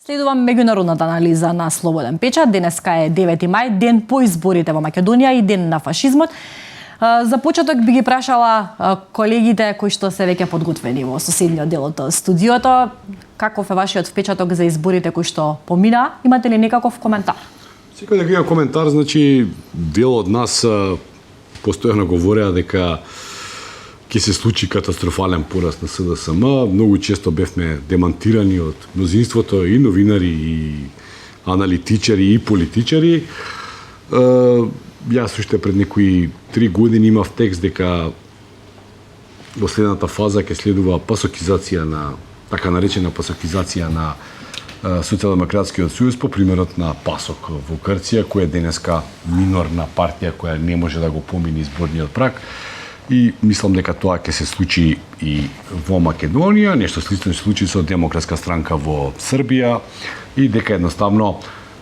Следува меѓународната анализа на Слободен печат. Денеска е 9 мај, ден по изборите во Македонија и ден на фашизмот. За почеток би ги прашала колегите кои што се веќе подготвени во соседниот дел од студиото, каков е вашиот впечаток за изборите кои што помина? Имате ли некаков коментар? Секој да има коментар, значи дел од нас постојано говореа дека ќе се случи катастрофален пораст на СДСМ. Многу често бевме демантирани од мнозинството и новинари, и аналитичари, и политичари. Јас уште пред некои 3 години имав текст дека во следната фаза ќе следува пасокизација на, така наречена пасокизација на Социјалдемократскиот сојуз по примерот на ПАСОК во Грција, која е денеска минорна партија која не може да го помине изборниот праг. И мислам дека тоа ќе се случи и во Македонија, нешто слично се случи со Демократска странка во Србија и дека едноставно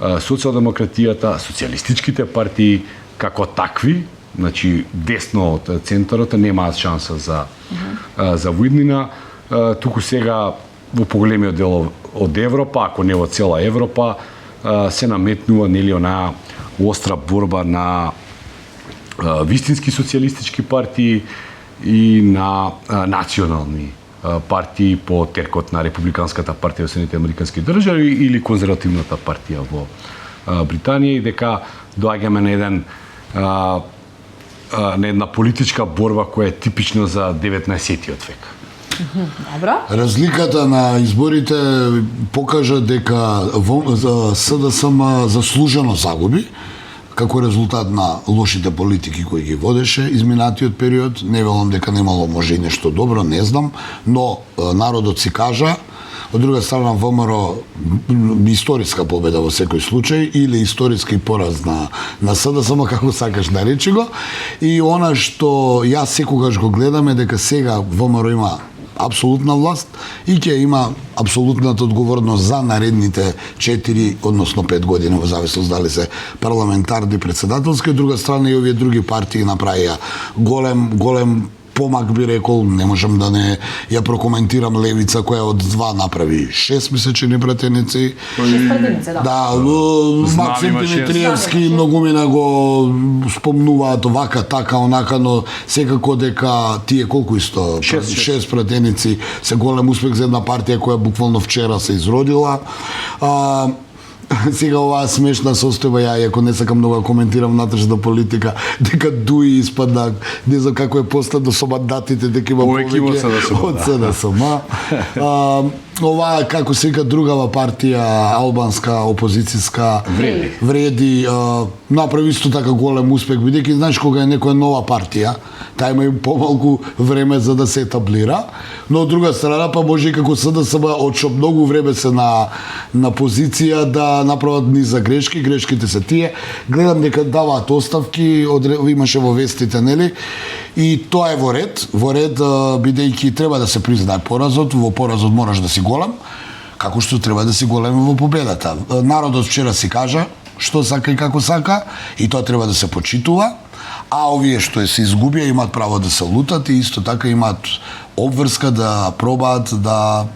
социјалдемократијата, социјалистичките партии како такви, значи десно од центарот, немаат шанса за воиднина. Туку сега во поголемиот дел од Европа, ако не во цела Европа, се наметнува нели онаа остра борба на вистински социјалистички партии и на национални партии по теркот на Републиканската партија во Соединетите Американски држави или конзервативната партија во Британија, и дека доаѓаме на една политичка борба која е типична за 19-тиот век. Добро. Разликата на изборите покажа дека СДСМ заслужено загуби како резултат на лошите политики кои ги водеше изминатиот период. Не велам дека немало може и нешто добро, не знам, но народот си кажа. Од друга страна, ВМРО историска победа во секој случај или историски пораз на СДСМ, како сакаш да речи го. И она што јас секогаш го гледам е дека сега ВМРО има апсолутна власт и ќе има апсолутната одговорност за наредните 4, односно 5 години, во зависност дали се парламентарни, председателски. Од друга страна и овие други партии направија голем помак, би рекол. Не можам да не ја прокоментирам Левица, која од 2 направи 6 месечни пратеници. 6 пратеници, да. Да, Максим Димитриевски многумина го спомнуваат вака, така, онака, но секако дека тие колку исто 6 пратеници се голем успех за една партија која буквално вчера се изродила. Сега оваа смешна состојба, ја иако не сакам многу да коментирам натрешна политика, дека Дуи испадна, не знам како е постано со мандатите, дека има повеќе од СДСМ. Оваа, како се вика, другава партија, албанска, опозицијска, Вреди, направи исто така голем успех, бидејќи знаеш кога е некоја нова партија, таа има и помалку време за да се етаблира, но од друга страна па може и како СДСМ од што многу време се на позиција да направат низ за грешки, грешките се тие. Гледам дека даваат оставки, имаше во вестите, нели? И тоа е во ред, бидејќи треба да се признае поразот, во поразот мораш да си голем, како што треба да си голем во победата. Народот вчера си кажа што сака и како сака, и тоа треба да се почитува, а овие што се изгубија имаат право да се лутат и исто така имаат обврска да пробаат да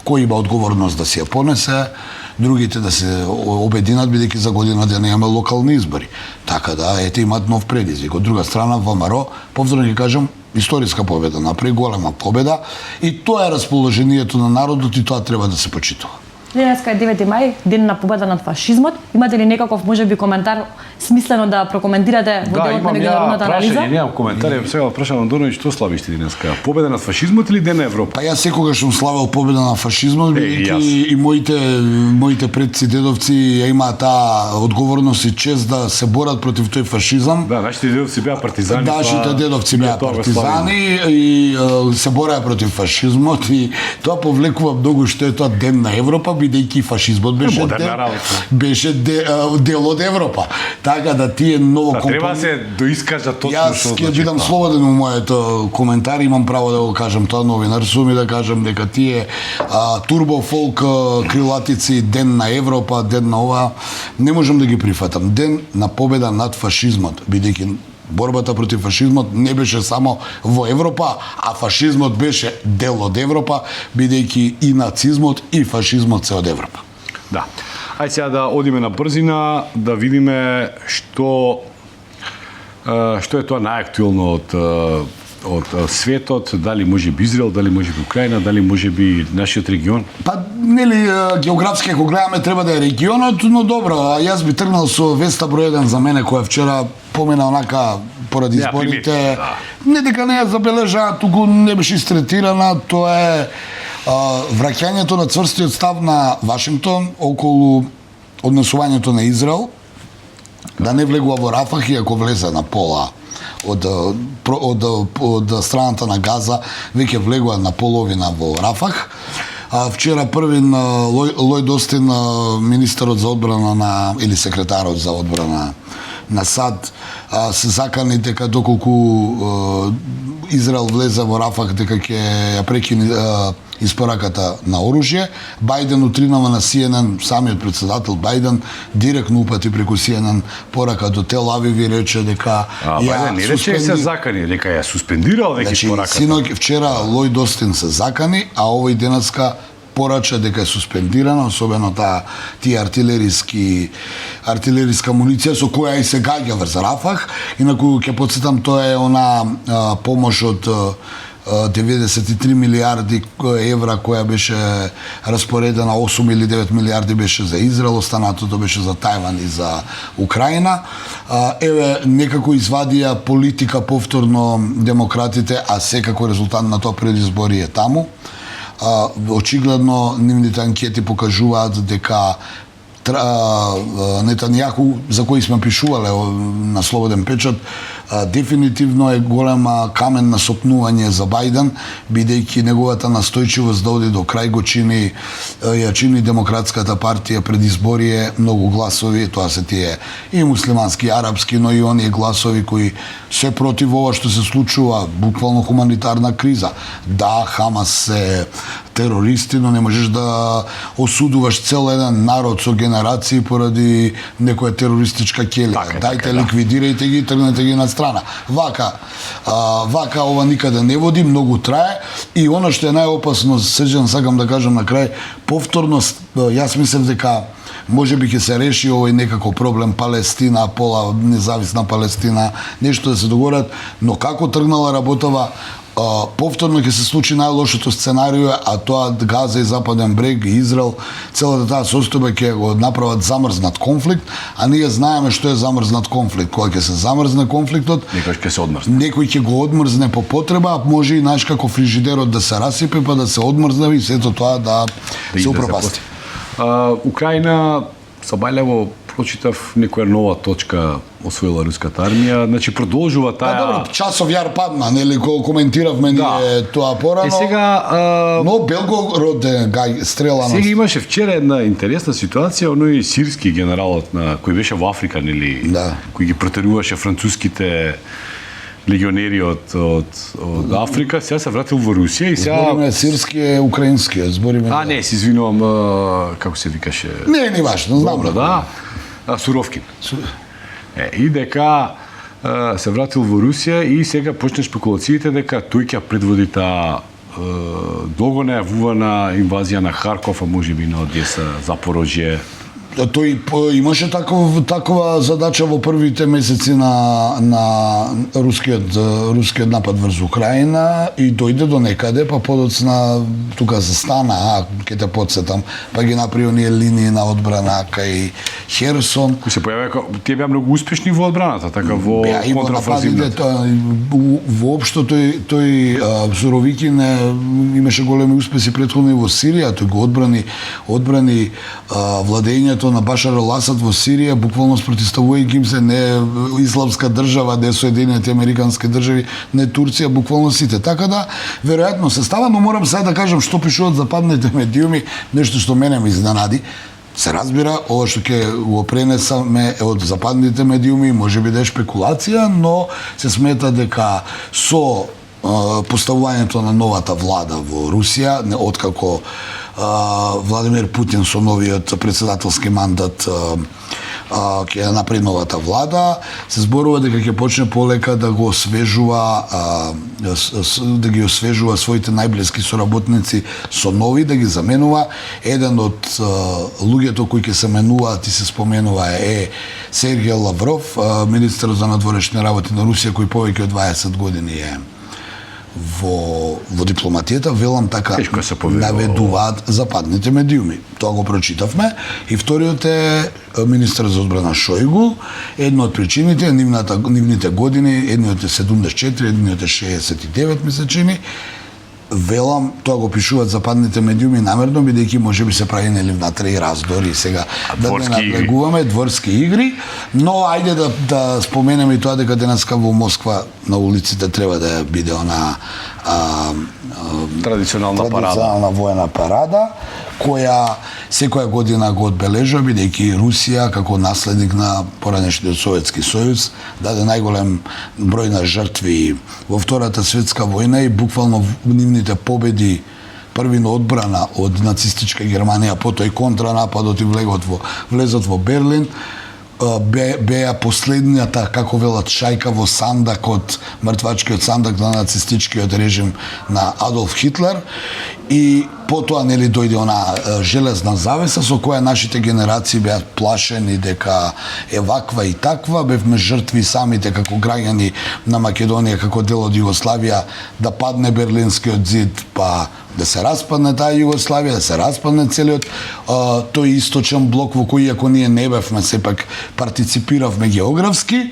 кој има одговорност да си ја понесе, другите да се обединат, бидејќи за година да немаме локални избори. Така да, ете, имаат нов предизвик. Од друга страна, ВМРО, повторно ќе кажам, историска победа, направи голема победа, и тоа е расположението на народот и тоа треба да се почитува. Денеска е 9 мај, ден на победа над фашизмот. Имате ли некаков можеби коментар смислено да прокоментирате во делот на меѓународната анализа? Да, немам коментар, сега прашам Андоновиќ, што славиш ти денеска? Победа над фашизмот или ден на Европа? Па јас секогаш сум славел победа на фашизмот, бидејќи и моите предци, дедовци ја имаат таа одговорност и чест да се борат против тој фашизам. Да, нашите дедовци беа партизани. Нашите дедовци беа партизани и се бореа против фашизмот, и тоа повлекува многу што е тоа ден на Европа, бидејќи фашизмот беше дел од Европа. Така да тие ново компоненти... Треба се доискажа точно што значи. Јас ќе бидам слободен во моето коментар, имам право да го кажам тоа, новинар сум, и да кажам дека тие турбофолк крилатици, ден на Европа, ден на ова, не можам да ги прифатам. Ден на победа над фашизмот, бидејќи борбата против фашизмот не беше само во Европа, а фашизмот беше дел од Европа, бидејќи и нацизмот и фашизмот се од Европа. Да. Ајде сега да одиме на брзина, да видиме што е тоа најактуелно од светот, дали може би Израел, дали може би Украина, дали може би нашиот регион? Па, нели, географски ако гледаме треба да е регионот, но добро, јас би тргнал со веста број 1 за мене која вчера помена онака поради изборите. Не дека не ја забележа, туку не беше истретирана, тоа е враќањето на цврстиот став на Вашингтон околу однесувањето на Израел, да не влегува во Рафах, и ако влезе на пола од страната на Газа, веќе влегува на половина во Рафах. Вчера првин Лојд Остин, министерот за одбрана или секретарот за одбрана на САД, се закани дека доколку Израел влезе во Рафах, дека ќе ја прекини испораката на оружје. Бајден утринава на CNN, самиот председател Бајден директно упати преку CNN порака до Тел Авив и рече дека Бајден не рече се закани, дека ја суспендирал веќе испораката. Синоќ вчера Лојд Остин се закани, а овој денеска порача дека е суспендирана, особено тие артилериска муниција со која и се гаѓа врз Рафах. Инаку ќе потсетам, тоа е она помош од 93 милиарди евра која беше распоредена, 8 или 9 милиарди беше за Израел, останатото беше за Тајван и за Украина. Еве, некако извадија политика повторно демократите, а секако резултат на тоа предизборие таму. Очигледно нивните анкети покажуваат дека Нетањаху, за кој сме пишувале на Слободен печат, дефинитивно е голема камен на сопнување за Бајден, бидејќи неговата настојчивост да оди до крај ја чини Демократската партија пред изборие многу гласови, тоа се тие и муслимански, и арапски, но и оние гласови кои се против ова што се случува, буквално хуманитарна криза. Да, Хамас се терористи, но не можеш да осудуваш цел еден народ со генерации поради некоја терористичка ќелија. Дајте, ликвидирајте ги и тргнете ги на страна. Вака ова никаде не води, многу трае, и она што е најопасно, Срđan, сакам да кажам на крај, повторност, јас мислев дека може би ќе се реши овој некако проблем Палестина, пола независна Палестина, нешто да се договорат, но како тргнала работава, повторно ќе се случи најлошото сценарио, а тоа Газа и Западен брег и Израел, целата таа состојба ќе го направат замрзнат конфликт, а ние знаеме што е замрзнат конфликт. Кога ќе се замрзне конфликтот, некој ќе се одмрзне. Некој ќе го одмрзне по потреба, а може и знаеш како фрижидерот да се расипе, па да се одмрзне и сето тоа да се упропасти. Украина, Сабајлево, прочитав некоја нова точка освоила руската армија, значи продолжува таа. Добро, часов јар падна, нели, кога коментиравме ние тоа порано. Сега но Белгород е стрела на. Сега имаше вчера една интересна ситуација, оној сирски генералот на кој беше во Африка, нели, кој ги протеруваше француските легионери од Африка, сега се вратил во Русија и сега збориме сирски е украински, збориме. Не, се извинувам, како се викаше? Не важно, знам. Добро, да. Суровкин. И дека се вратил во Русија и сега почна шпекулациите дека тој ќе предводи таа долго најавувана инвазија на Харков, а можеби на Одеса, Запорожје. Тој имаше такова задача во првите месеци на рускиот напад врз Украина и дојде до некаде, па подоцна тука се стана, ќе те подсетам, па ги направи оние линии на одбрана кај Херсон. Кои се појавиа, тие беа многу успешни во одбраната, така во контрафазивната. Воопшто тој Суровикин имаше големи успеси претходно и во Сирија, тој го одбрани владењето на Башар ал-Асад во Сирија, буквално спротивставувајќи им се не исламска држава, не Соединените американски држави, не Турција, буквално сите. Така да, веројатно се става, но морам сега да кажам што пишуваат западните медиуми, нешто што мене ме изненади. Се разбира, ова што ќе го пренесаме од западните медиуми, можеби да е шпекулација, но се смета дека со поставувањето на новата влада во Русија, откако Владимир Путин со новиот председателски мандат ќе направи новата влада, се зборува дека ќе почне полека да го освежува да ги освежува своите најблиски соработници со нови, да ги заменува. Еден од луѓето кои ќе се менуваат и се споменува е Сергеј Лавров, министер за надворешни работи на Русија, кој повеќе од 20 години е во дипломатијата, велам така наведуваат западните медиуми. Тоа го прочитавме. И вториот е министер за одбрана Шојгу. Една од причините, нивните години, едниот е 74, едниот е 69 месечини. Велам, тоа го пишуваат западните медиуми намерно, бидејќи можеби се прави нели внатре и раздори и сега да не надлегуваме дворски игри, но ајде да споменеме и тоа дека денеска во Москва на улиците треба да биде она традиционална воена парада, која секоја година го одбележува, бидејќи Русија, како наследник на поранешниот Советски сојуз, даде најголем број на жртви во Втората светска војна и буквално нивните победи, први на одбрана од нацистичка Германија, потоа и контранападот и влезот во Берлин, беа последнијата, како велат, шајка во сандакот, мртвачкиот сандак на нацистичкиот режим на Адолф Хитлер, и потоа нели дојде она железна завеса со која нашите генерации беа плашени дека е ваква и таква, бевме жртви самите како граѓани на Македонија, како дел од Југославија, да падне Берлинскиот зид, па да се распадне таа Југославија, да се распадне целиот тој источен блок во кој, ако ние не бевме, сепак партиципиравме географски,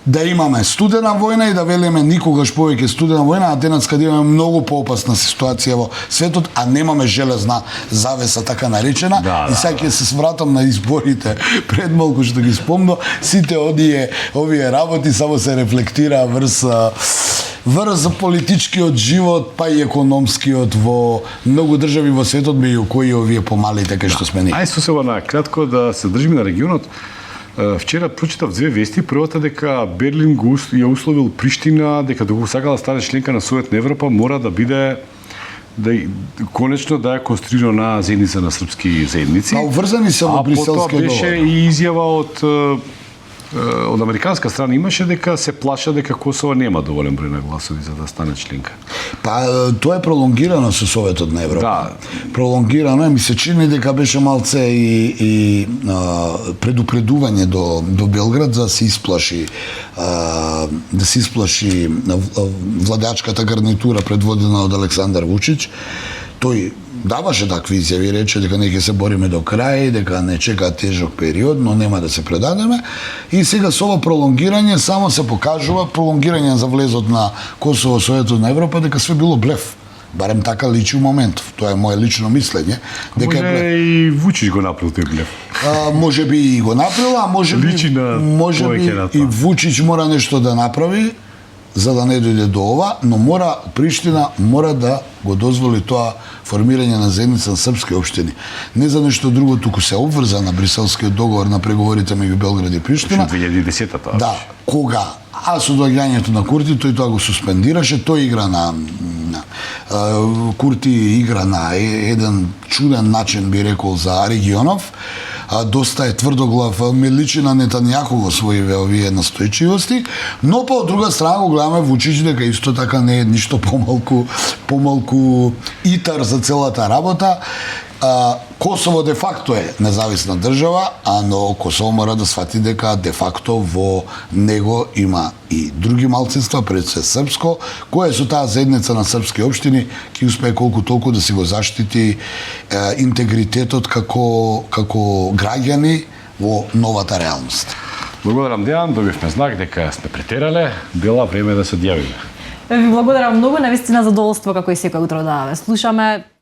да имаме студена војна и да велиме никогаш повеќе студена војна, а денес каде имаме многу поопасна ситуација во светот, а немаме железна завеса така наречена. И сега ќе се свратам на изборите пред малку што ги спомнав, сите овие работи само се рефлектираа врз политичкиот живот, па и економскиот во многу држави во светот, меѓу кои овие помалите кај што сме ние. Ајде сосема на кратко да се држиме на регионот. Вчера прочитав две вести. Првата дека Берлин ја условил Приштина дека доколку сакала да стане членка на Совет на Европа, мора да биде конечно да ја конструира на заедница на српски заедници. А уврзани се во Бриселскиот договор. Беше и изјава од американска страна имаше дека се плаша дека Косово нема доволен број на гласови за да стане членка. Па тоа е пролонгирано со Советот на Европа. Да. Пролонгирано е, ми се чини дека беше малце и предупредување до Белград за да се исплаши владачката гарнитура предводена од Александар Вучич. Тој даваше такви изјави, рече дека не ќе се бориме до крај, дека не чека тежок период, но нема да се предадеме. И сега со ова пролонгирање само се покажува пролонгирање за влезот на Косово во Советот на Европа, дека све било блеф. Барем така личи у моментов. Тоа е мое лично мислење. Дека може и Вучич го направил тој блеф. Може би и го направил, а може би и Вучич мора нешто да направи за да не дојде до ова, но Приштина мора да го дозволи тоа формирање на заедница на српски општини. Не за нешто друго, туку се обврза на Бриселскиот договор на преговорите меѓу Белград и Приштина. 2010-та. Да, кога со доаѓањето на Курти, тој тоа го суспендираше, тој игра Курти игра на еден чуден начин, би рекол, за регионов. Доста е тврдоглав, ме личи на Нетањаху во своите овие настојчивости, но по друга страна го гледаме Вучич дека исто така не е ништо помалку итар за целата работа. Косово де факто е независна држава, но Косово мора да свати дека де факто во него има и други малцинства, пред се српско, кое со таа заедница на српски општини ќе успее колку толку да си го заштити интегритетот како граѓани во новата реалност. Благодарам, Дејан, добивме знак дека сме претерале, била време да се одјавиме. Ви благодарам многу, навистина задоволство како и секој утро да ве слушаме.